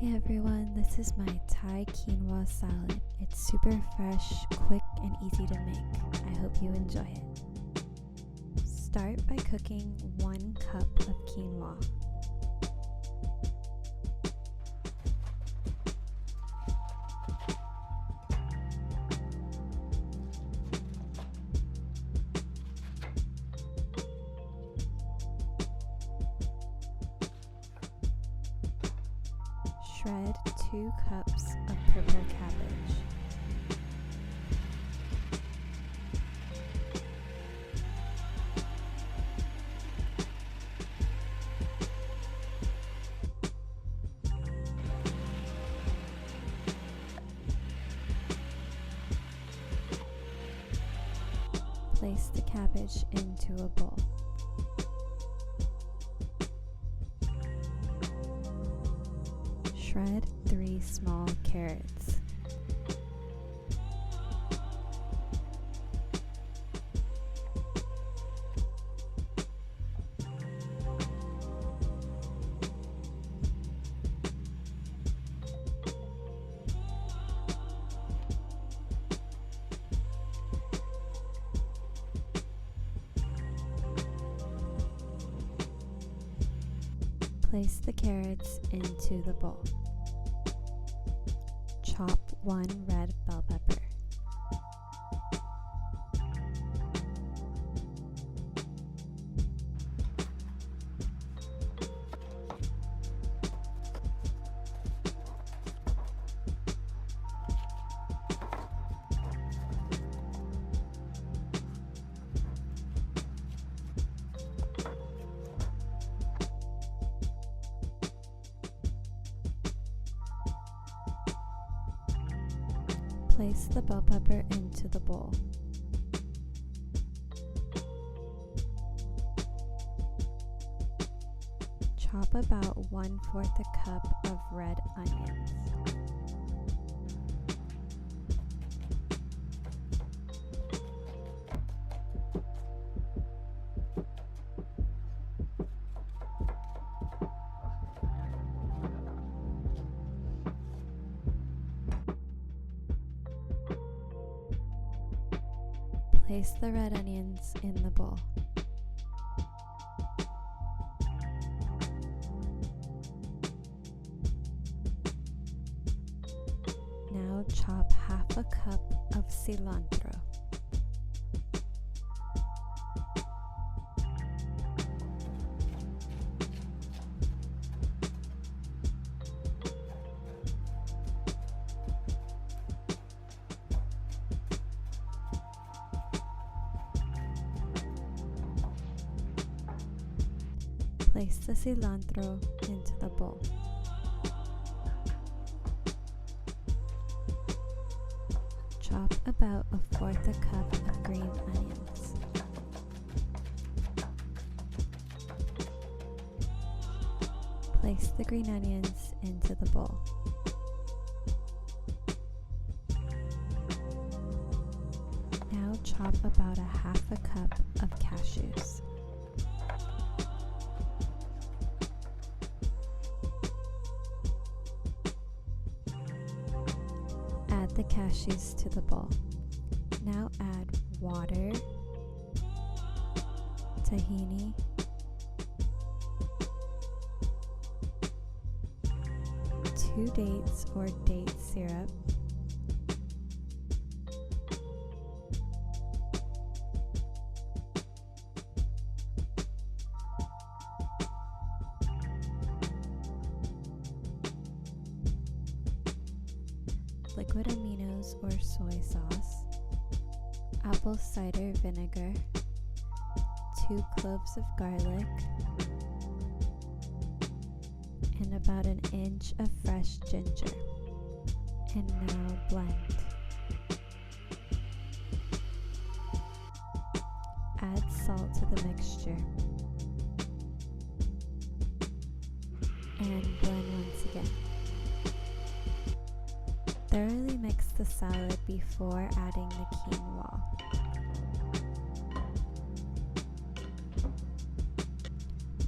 Hey everyone, this is my Thai quinoa salad. It's super fresh, quick, and easy to make. I hope you enjoy it. Start by cooking 1 cup of quinoa. Shred 2 cups of purple cabbage. Place the cabbage into a bowl. Shred 3 small carrots. Place the carrots into the bowl. Chop 1 red bell pepper. Place the bell pepper into the bowl. Chop about 1/4 a cup of red onions. Place the red onions in the bowl. Now chop 1/2 cup of cilantro. Place the cilantro into the bowl. Chop about 1/4 a cup of green onions. Place the green onions into the bowl. Now chop about 1/2 a cup of cashews. Add the cashews to the bowl. Now add water, tahini, two dates or date syrup, liquid aminos or soy sauce, apple cider vinegar, 2 cloves of garlic, and about 1 inch of fresh ginger. And now blend. Add salt to the mixture. And blend once again. Thoroughly mix the salad before adding the quinoa.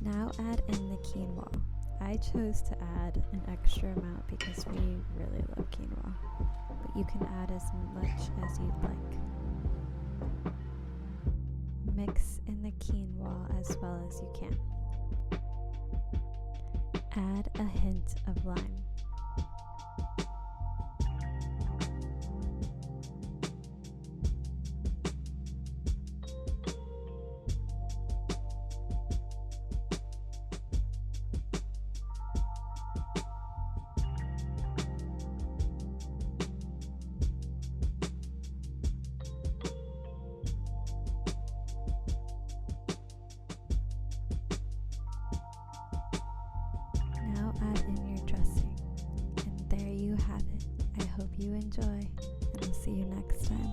Now add in the quinoa. I chose to add an extra amount because we really love quinoa, but you can add as much as you'd like. Mix in the quinoa as well as you can. Add a hint of lime. Now add in your dressing, and there you have it. I hope you enjoy, and I'll see you next time.